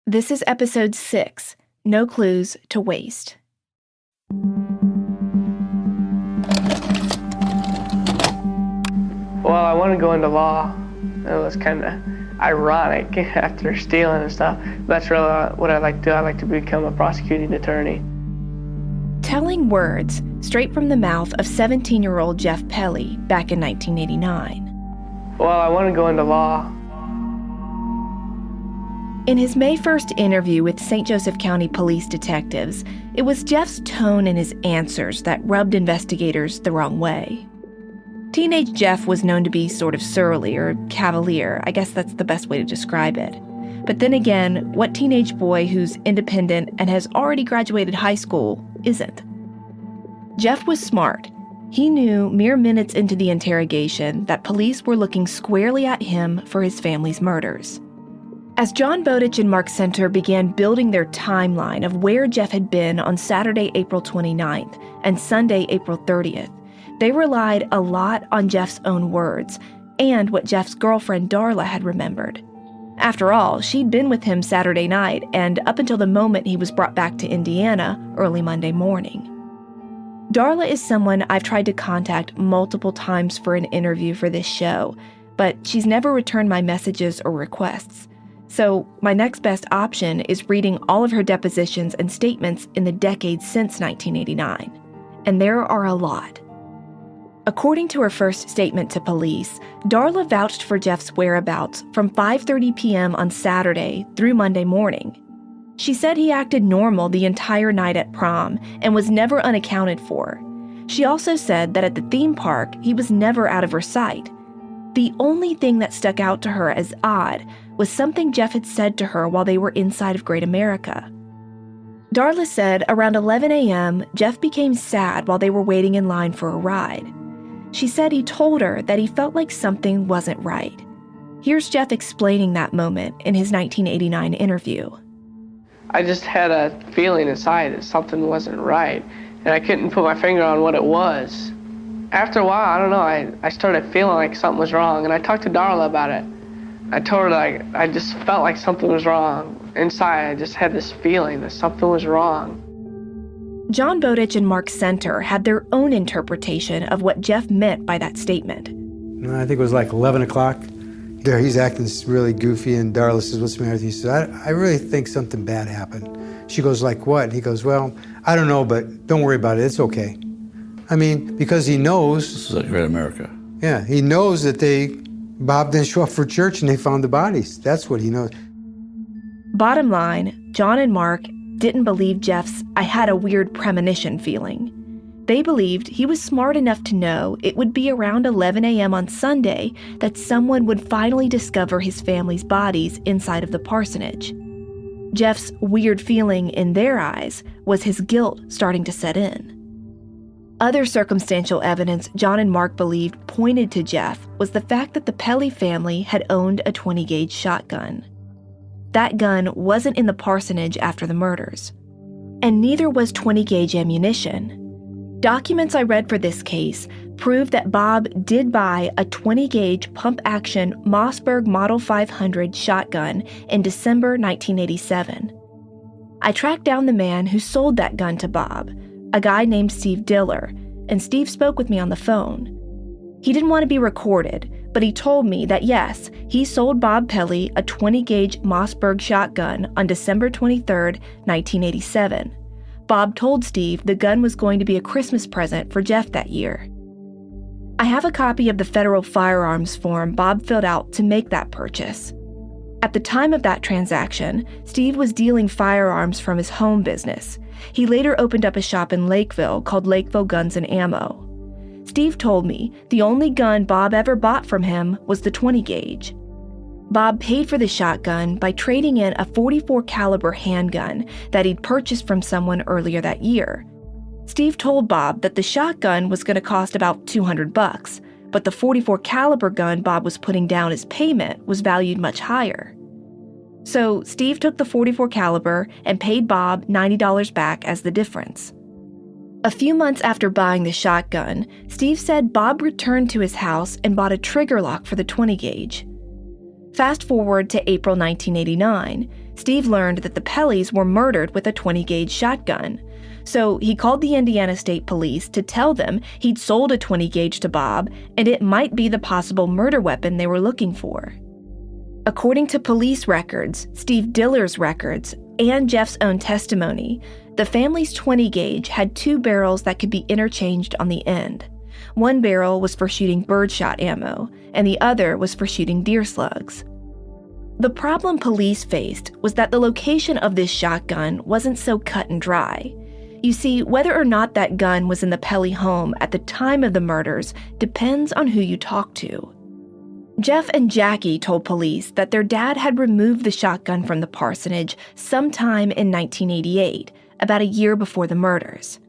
This is episode 6, No Clues to Waste. Well, I want to go into law. It was kind of ironic after stealing and stuff. That's really what I like to do. I like to become a prosecuting attorney. Telling words straight from the mouth of 17-year-old Jeff Pelly back in 1989. Well, I want to go into law. In his May 1st interview with St. Joseph County police detectives, it was Jeff's tone and his answers that rubbed investigators the wrong way. Teenage Jeff was known to be sort of surly or cavalier. I guess that's the best way to describe it. But then again, what teenage boy who's independent and has already graduated high school isn't? Jeff was smart. He knew mere minutes into the interrogation that police were looking squarely at him for his family's murders. As John Bowditch and Mark Center began building their timeline of where Jeff had been on Saturday, April 29th and Sunday, April 30th, they relied a lot on Jeff's own words and what Jeff's girlfriend Darla had remembered. After all, she'd been with him Saturday night and up until the moment he was brought back to Indiana early Monday morning. Darla is someone I've tried to contact multiple times for an interview for this show, but she's never returned my messages or requests. So my next best option is reading all of her depositions and statements in the decades since 1989. And there are a lot. According to her first statement to police, Darla vouched for Jeff's whereabouts from 5:30 p.m. on Saturday through Monday morning. She said he acted normal the entire night at prom and was never unaccounted for. She also said that at the theme park, he was never out of her sight. The only thing that stuck out to her as odd was something Jeff had said to her while they were inside of Great America. Darla said around 11 a.m., Jeff became sad while they were waiting in line for a ride. She said he told her that he felt like something wasn't right. Here's Jeff explaining that moment in his 1989 interview. I just had a feeling inside that something wasn't right, and I couldn't put my finger on what it was. After a while, I don't know, I started feeling like something was wrong, and I talked to Darla about it. I told her I just felt like something was wrong. Inside, I just had this feeling that something was wrong. John Bowditch and Mark Center had their own interpretation of what Jeff meant by that statement. I think it was like 11 o'clock. There, he's acting really goofy, and Darla says, "What's the matter with you?" He says, I really think something bad happened. She goes, "Like what?" He goes, "Well, I don't know, but don't worry about it. It's okay." I mean, because he knows... This is like Great America. Yeah, he knows that Bob didn't show up for church and they found the bodies. That's what he knows. Bottom line, John and Mark didn't believe Jeff's "I had a weird premonition" feeling. They believed he was smart enough to know it would be around 11 a.m. on Sunday that someone would finally discover his family's bodies inside of the parsonage. Jeff's weird feeling in their eyes was his guilt starting to set in. Other circumstantial evidence John and Mark believed pointed to Jeff was the fact that the Pelly family had owned a 20-gauge shotgun. That gun wasn't in the parsonage after the murders. And neither was 20-gauge ammunition. Documents I read for this case proved that Bob did buy a 20-gauge pump-action Mossberg Model 500 shotgun in December 1987. I tracked down the man who sold that gun to Bob, a guy named Steve Diller, and Steve spoke with me on the phone. He didn't want to be recorded, but he told me that yes, he sold Bob Pelly a 20-gauge Mossberg shotgun on December 23, 1987. Bob told Steve the gun was going to be a Christmas present for Jeff that year. I have a copy of the federal firearms form Bob filled out to make that purchase. At the time of that transaction, Steve was dealing firearms from his home business. He later opened up a shop in Lakeville called Lakeville Guns and Ammo. Steve told me the only gun Bob ever bought from him was the 20-gauge. Bob paid for the shotgun by trading in a .44 caliber handgun that he'd purchased from someone earlier that year. Steve told Bob that the shotgun was going to cost about $200, but the .44 caliber gun Bob was putting down as payment was valued much higher. So Steve took the .44 caliber and paid Bob $90 back as the difference. A few months after buying the shotgun, Steve said Bob returned to his house and bought a trigger lock for the 20-gauge. Fast forward to April 1989, Steve learned that the Pelleys were murdered with a 20-gauge shotgun. So he called the Indiana State Police to tell them he'd sold a 20-gauge to Bob and it might be the possible murder weapon they were looking for. According to police records, Steve Diller's records, and Jeff's own testimony, the family's 20-gauge had 2 barrels that could be interchanged on the end. One barrel was for shooting birdshot ammo, and the other was for shooting deer slugs. The problem police faced was that the location of this shotgun wasn't so cut and dry. You see, whether or not that gun was in the Pelle home at the time of the murders depends on who you talk to. Jeff and Jackie told police that their dad had removed the shotgun from the parsonage sometime in 1988, about a year before the murders.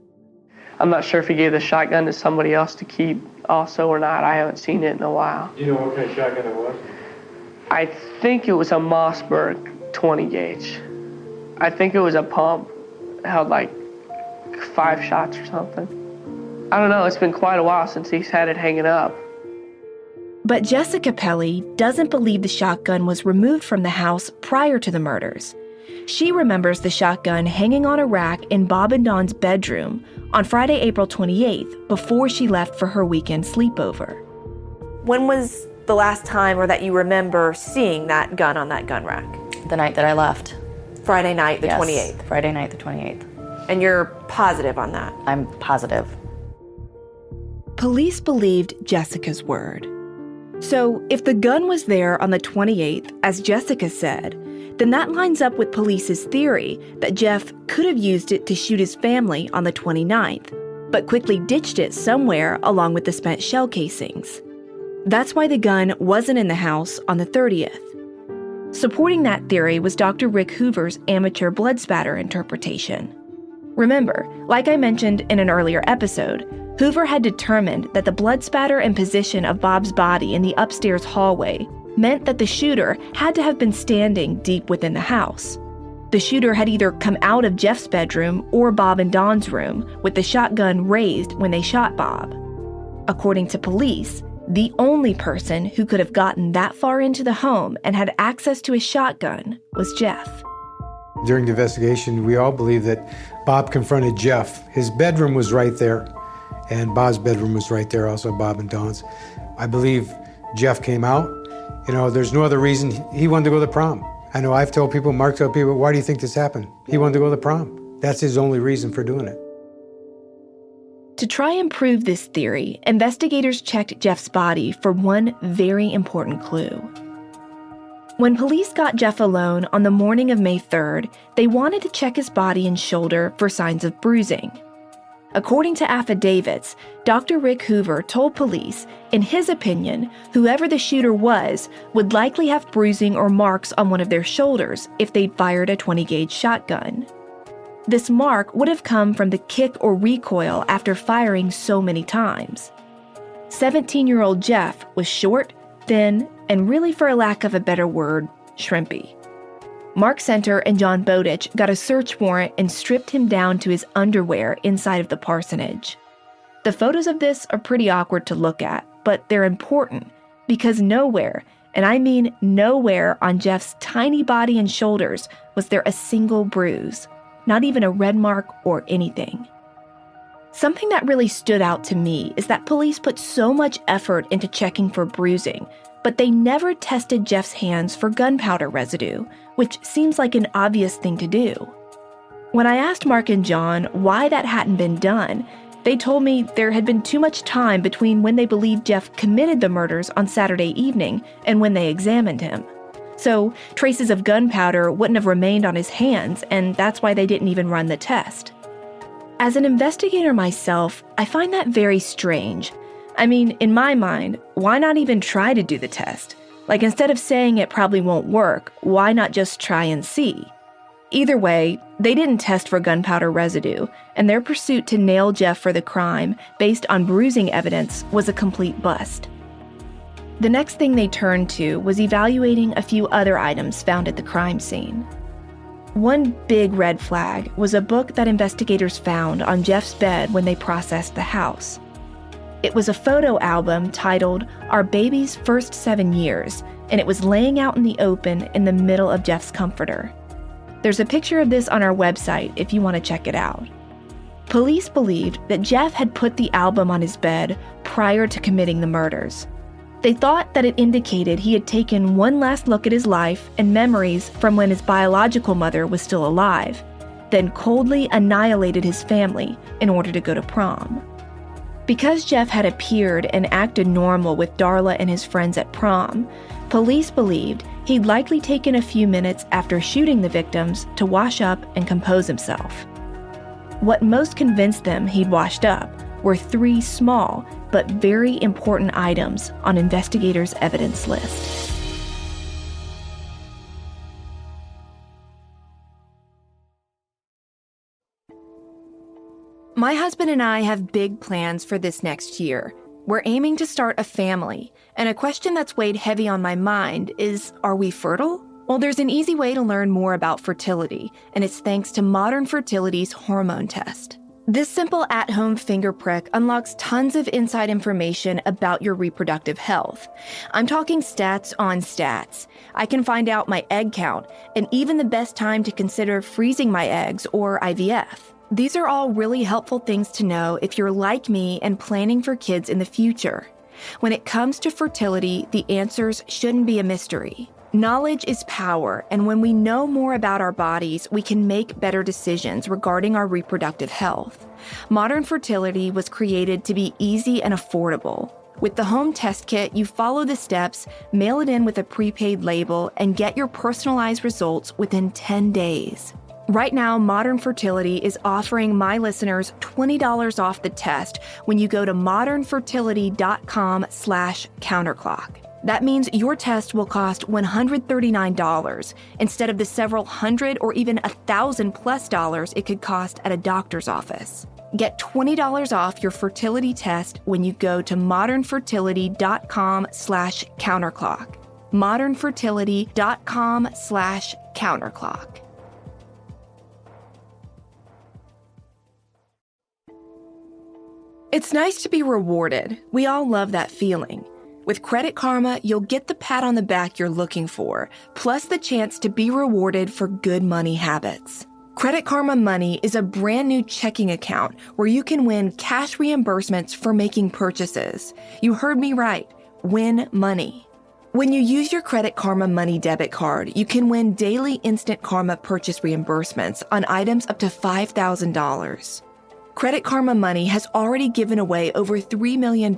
I'm not sure if he gave the shotgun to somebody else to keep also or not. I haven't seen it in a while. Do you know what kind of shotgun it was? I think it was a Mossberg 20 gauge. I think it was a pump, held like 5 shots or something. I don't know, it's been quite a while since he's had it hanging up. But Jessica Pelle doesn't believe the shotgun was removed from the house prior to the murders. She remembers the shotgun hanging on a rack in Bob and Dawn's bedroom on Friday, April 28th, before she left for her weekend sleepover. When was the last time or that you remember seeing that gun on that gun rack? The night that I left. Friday night, the Yes, 28th. Friday night, the 28th. And you're positive on that? I'm positive. Police believed Jessica's word. So if the gun was there on the 28th, as Jessica said, then that lines up with police's theory that Jeff could have used it to shoot his family on the 29th, but quickly ditched it somewhere along with the spent shell casings. That's why the gun wasn't in the house on the 30th. Supporting that theory was Dr. Rick Hoover's amateur blood spatter interpretation. Remember, like I mentioned in an earlier episode, Hoover had determined that the blood spatter and position of Bob's body in the upstairs hallway meant that the shooter had to have been standing deep within the house. The shooter had either come out of Jeff's bedroom or Bob and Dawn's room with the shotgun raised when they shot Bob. According to police, the only person who could have gotten that far into the home and had access to a shotgun was Jeff. During the investigation, we all believe that Bob confronted Jeff. His bedroom was right there, and Bob's bedroom was right there, also Bob and Dawn's. I believe Jeff came out. There's no other reason. He wanted to go to the prom. I know I've told people, Mark told people, why do you think this happened? He wanted to go to the prom. That's his only reason for doing it. To try and prove this theory, investigators checked Jeff's body for one very important clue. When police got Jeff alone on the morning of May 3rd, they wanted to check his body and shoulder for signs of bruising. According to affidavits, Dr. Rick Hoover told police, in his opinion, whoever the shooter was would likely have bruising or marks on one of their shoulders if they'd fired a 20-gauge shotgun. This mark would have come from the kick or recoil after firing so many times. 17-year-old Jeff was short, thin, and really, for a lack of a better word, shrimpy. Mark Center and John Bowditch got a search warrant and stripped him down to his underwear inside of the parsonage. The photos of this are pretty awkward to look at, but they're important because nowhere, and I mean nowhere, on Jeff's tiny body and shoulders was there a single bruise, not even a red mark or anything. Something that really stood out to me is that police put so much effort into checking for bruising, but they never tested Jeff's hands for gunpowder residue, which seems like an obvious thing to do. When I asked Mark and John why that hadn't been done, they told me there had been too much time between when they believed Jeff committed the murders on Saturday evening and when they examined him. So traces of gunpowder wouldn't have remained on his hands, and that's why they didn't even run the test. As an investigator myself, I find that very strange. I mean, in my mind, why not even try to do the test? Like, instead of saying it probably won't work, why not just try and see? Either way, they didn't test for gunpowder residue, and their pursuit to nail Jeff for the crime, based on bruising evidence, was a complete bust. The next thing they turned to was evaluating a few other items found at the crime scene. One big red flag was a book that investigators found on Jeff's bed when they processed the house. It was a photo album titled Our Baby's First 7 Years, and it was laying out in the open in the middle of Jeff's comforter. There's a picture of this on our website if you want to check it out. Police believed that Jeff had put the album on his bed prior to committing the murders. They thought that it indicated he had taken one last look at his life and memories from when his biological mother was still alive, then coldly annihilated his family in order to go to prom. Because Jeff had appeared and acted normal with Darla and his friends at prom, police believed he'd likely taken a few minutes after shooting the victims to wash up and compose himself. What most convinced them he'd washed up were 3 small but very important items on investigators' evidence list. My husband and I have big plans for this next year. We're aiming to start a family, and a question that's weighed heavy on my mind is, are we fertile? Well, there's an easy way to learn more about fertility, and it's thanks to Modern Fertility's hormone test. This simple at-home finger prick unlocks tons of inside information about your reproductive health. I'm talking stats on stats. I can find out my egg count, and even the best time to consider freezing my eggs or IVF. These are all really helpful things to know if you're like me and planning for kids in the future. When it comes to fertility, the answers shouldn't be a mystery. Knowledge is power, and when we know more about our bodies, we can make better decisions regarding our reproductive health. Modern Fertility was created to be easy and affordable. With the home test kit, you follow the steps, mail it in with a prepaid label, and get your personalized results within 10 days. Right now, Modern Fertility is offering my listeners $20 off the test when you go to modernfertility.com/counterclock. That means your test will cost $139 instead of the several hundred or even $1,000+ it could cost at a doctor's office. Get $20 off your fertility test when you go to modernfertility.com/counterclock. modernfertility.com/counterclock. It's nice to be rewarded. We all love that feeling. With Credit Karma, you'll get the pat on the back you're looking for, plus the chance to be rewarded for good money habits. Credit Karma Money is a brand new checking account where you can win cash reimbursements for making purchases. You heard me right, win money. When you use your Credit Karma Money debit card, you can win daily Instant Karma purchase reimbursements on items up to $5,000. Credit Karma Money has already given away over $3 million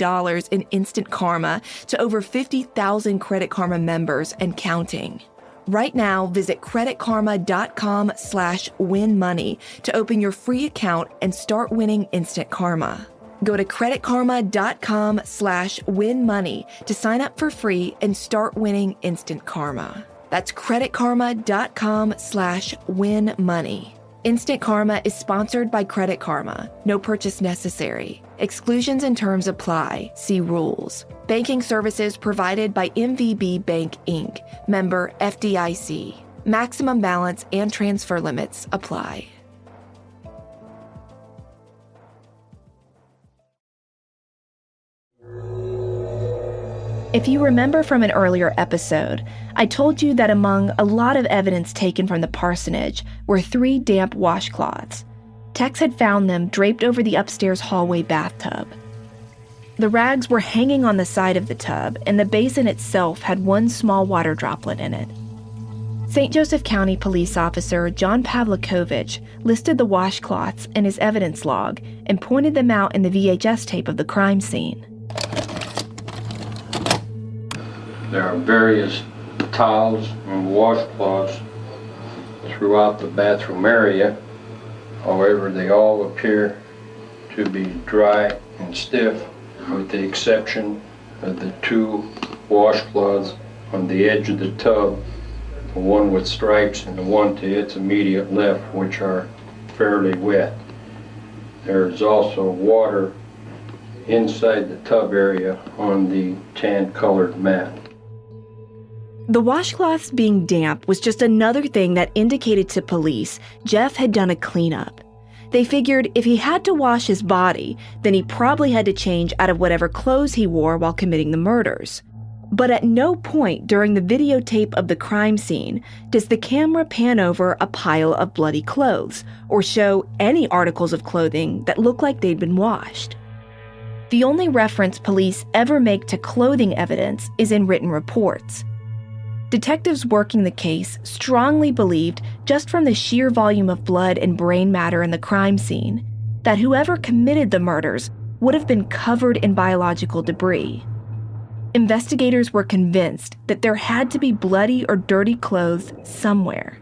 in Instant Karma to over 50,000 Credit Karma members and counting. Right now, visit creditkarma.com/winmoney to open your free account and start winning Instant Karma. Go to creditkarma.com/winmoney to sign up for free and start winning Instant Karma. That's creditkarma.com/winmoney. Instant Karma is sponsored by Credit Karma. No purchase necessary. Exclusions and terms apply. See rules. Banking services provided by MVB Bank, Inc., member FDIC. Maximum balance and transfer limits apply. If you remember from an earlier episode, I told you that among a lot of evidence taken from the parsonage were 3 damp washcloths. Tex had found them draped over the upstairs hallway bathtub. The rags were hanging on the side of the tub, and the basin itself had one small water droplet in it. St. Joseph County Police Officer John Pavlikovich listed the washcloths in his evidence log and pointed them out in the VHS tape of the crime scene. There are various towels and washcloths throughout the bathroom area. However, they all appear to be dry and stiff, with the exception of the 2 washcloths on the edge of the tub, the one with stripes and the one to its immediate left, which are fairly wet. There is also water inside the tub area on the tan-colored mat. The washcloths being damp was just another thing that indicated to police Jeff had done a cleanup. They figured if he had to wash his body, then he probably had to change out of whatever clothes he wore while committing the murders. But at no point during the videotape of the crime scene does the camera pan over a pile of bloody clothes or show any articles of clothing that look like they'd been washed. The only reference police ever make to clothing evidence is in written reports. Detectives working the case strongly believed, just from the sheer volume of blood and brain matter in the crime scene, that whoever committed the murders would have been covered in biological debris. Investigators were convinced that there had to be bloody or dirty clothes somewhere.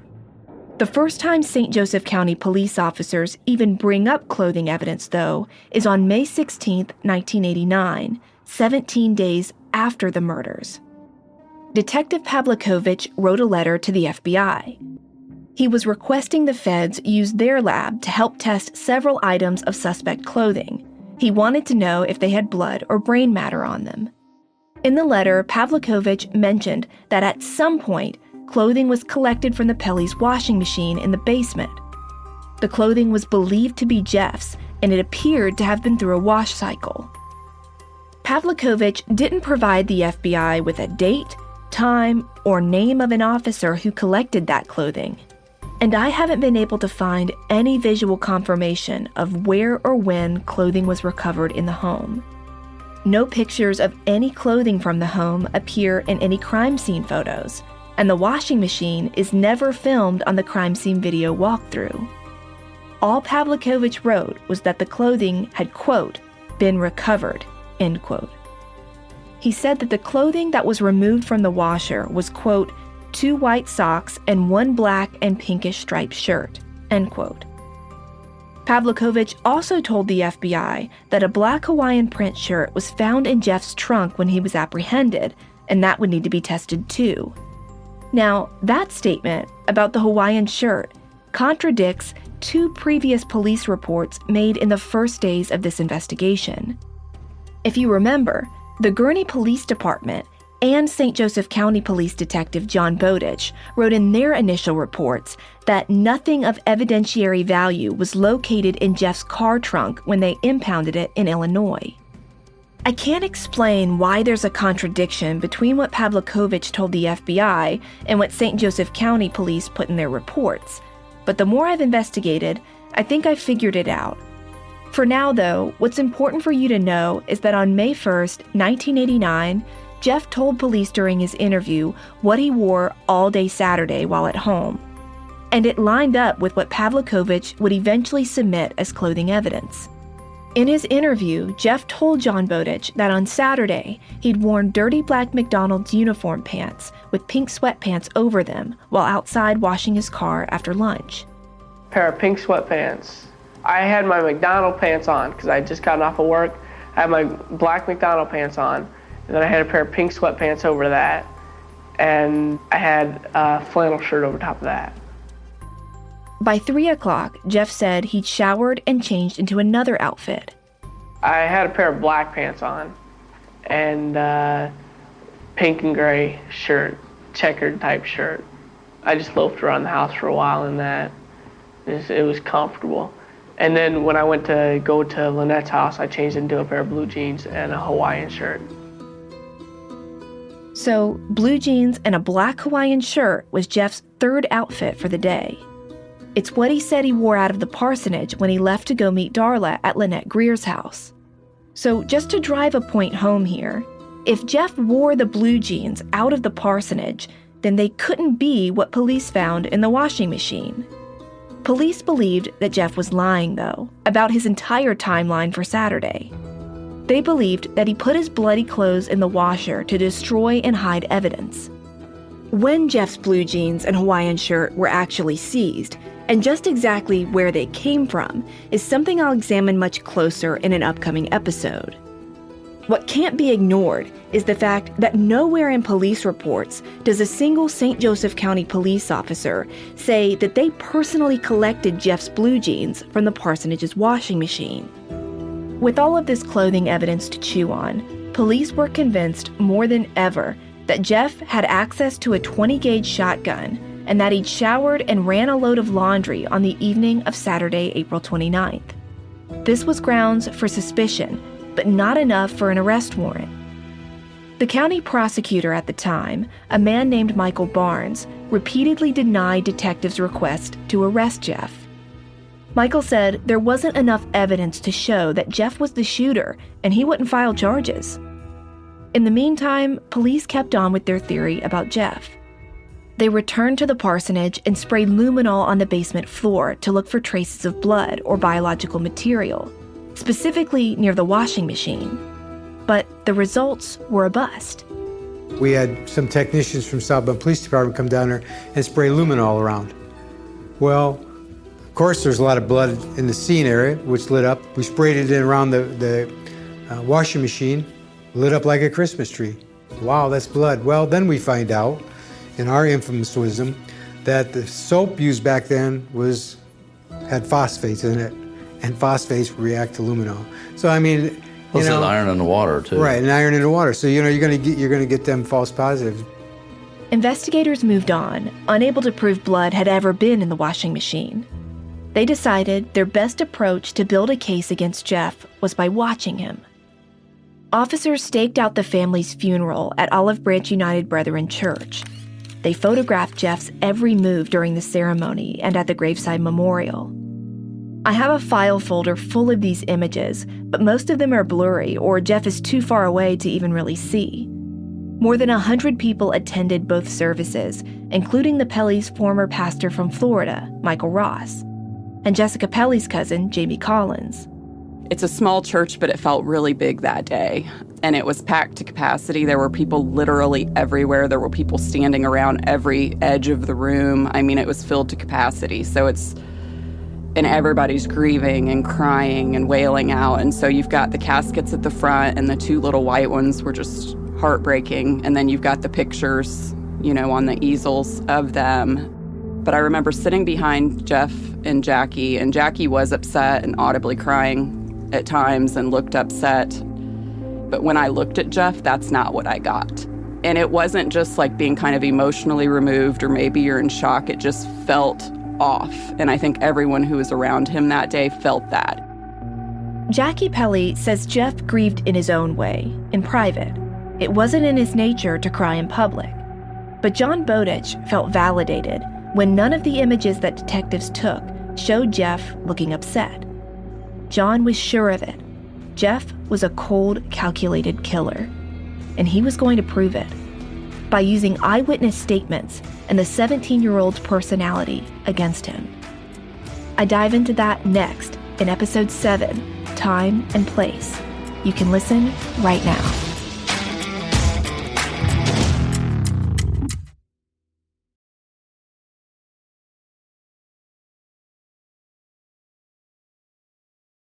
The first time St. Joseph County police officers even bring up clothing evidence, though, is on May 16, 1989, 17 days after the murders. Detective Pavlikovich wrote a letter to the FBI. He was requesting the feds use their lab to help test several items of suspect clothing. He wanted to know if they had blood or brain matter on them. In the letter, Pavlikovich mentioned that at some point, clothing was collected from the Pelly's washing machine in the basement. The clothing was believed to be Jeff's, and it appeared to have been through a wash cycle. Pavlikovich didn't provide the FBI with a date, time, or name of an officer who collected that clothing, and I haven't been able to find any visual confirmation of where or when clothing was recovered in the home. No pictures of any clothing from the home appear in any crime scene photos, and the washing machine is never filmed on the crime scene video walkthrough. All Pavlikovich wrote was that the clothing had, quote, been recovered, end quote. He said that the clothing that was removed from the washer was, quote, 2 white socks and 1 black and pinkish striped shirt, end quote. Pavlikovich also told the FBI that a black Hawaiian print shirt was found in Jeff's trunk when he was apprehended, and that would need to be tested too. Now, that statement about the Hawaiian shirt contradicts 2 previous police reports made in the first days of this investigation. If you remember, the Gurnee Police Department and St. Joseph County Police Detective John Bowditch wrote in their initial reports that nothing of evidentiary value was located in Jeff's car trunk when they impounded it in Illinois. I can't explain why there's a contradiction between what Pavlikovich told the FBI and what St. Joseph County Police put in their reports, but the more I've investigated, I think I've figured it out. For now, though, what's important for you to know is that on May 1st, 1989, Jeff told police during his interview what he wore all day Saturday while at home, and it lined up with what Pavlikovich would eventually submit as clothing evidence. In his interview, Jeff told John Bowditch that on Saturday, he'd worn dirty black McDonald's uniform pants with pink sweatpants over them while outside washing his car after lunch. Pair of pink sweatpants. I had my McDonald pants on because I had just gotten off of work. I had my black McDonald pants on, and then I had a pair of pink sweatpants over that, and I had a flannel shirt over top of that. By 3 o'clock, Jeff said he'd showered and changed into another outfit. I had a pair of black pants on and pink and gray shirt, checkered type shirt. I just loafed around the house for a while in that. It was comfortable. And then when I went to go to Lynette's house, I changed into a pair of blue jeans and a Hawaiian shirt. So, blue jeans and a black Hawaiian shirt was Jeff's third outfit for the day. It's what he said he wore out of the parsonage when he left to go meet Darla at Lynette Greer's house. So, just to drive a point home here, if Jeff wore the blue jeans out of the parsonage, then they couldn't be what police found in the washing machine. Police believed that Jeff was lying, though, about his entire timeline for Saturday. They believed that he put his bloody clothes in the washer to destroy and hide evidence. When Jeff's blue jeans and Hawaiian shirt were actually seized, and just exactly where they came from, is something I'll examine much closer in an upcoming episode. What can't be ignored is the fact that nowhere in police reports does a single St. Joseph County police officer say that they personally collected Jeff's blue jeans from the parsonage's washing machine. With all of this clothing evidence to chew on, police were convinced more than ever that Jeff had access to a 20-gauge shotgun and that he'd showered and ran a load of laundry on the evening of Saturday, April 29th. This was grounds for suspicion, but not enough for an arrest warrant. The county prosecutor at the time, a man named Michael Barnes, repeatedly denied detectives' request to arrest Jeff. Michael said there wasn't enough evidence to show that Jeff was the shooter and he wouldn't file charges. In the meantime, police kept on with their theory about Jeff. They returned to the parsonage and sprayed luminol on the basement floor to look for traces of blood or biological material, specifically near the washing machine. But the results were a bust. We had some technicians from South Bend Police Department come down there and spray luminol around. Well, of course, there's a lot of blood in the scene area, which lit up. We sprayed it in around the washing machine, lit up like a Christmas tree. Wow, that's blood. Well, then we find out, in our infamous wisdom, that the soap used back then had phosphates in it, and phosphates react to luminol. So, I mean, plus it's iron in the water, too. Right, and iron in the water. So, you're gonna get them false positives. Investigators moved on, unable to prove blood had ever been in the washing machine. They decided their best approach to build a case against Jeff was by watching him. Officers staked out the family's funeral at Olive Branch United Brethren Church. They photographed Jeff's every move during the ceremony and at the graveside memorial. I have a file folder full of these images, but most of them are blurry or Jeff is too far away to even really see. More than 100 people attended both services, including the Pelly's former pastor from Florida, Michael Ross, and Jessica Pelly's cousin, Jamie Collins. It's a small church, but it felt really big that day. And it was packed to capacity. There were people literally everywhere. There were people standing around every edge of the room. I mean, it was filled to capacity. And everybody's grieving and crying and wailing out. And so you've got the caskets at the front, and the two little white ones were just heartbreaking. And then you've got the pictures, on the easels of them. But I remember sitting behind Jeff and Jackie was upset and audibly crying at times and looked upset. But when I looked at Jeff, that's not what I got. And it wasn't just like being kind of emotionally removed or maybe you're in shock. It just felt off. And I think everyone who was around him that day felt that. Jackie Pelly says Jeff grieved in his own way, in private. It wasn't in his nature to cry in public. But John Bowditch felt validated when none of the images that detectives took showed Jeff looking upset. John was sure of it. Jeff was a cold, calculated killer, and he was going to prove it by using eyewitness statements and the 17-year-old's personality against him. I dive into that next in episode 7, Time and Place. You can listen right now.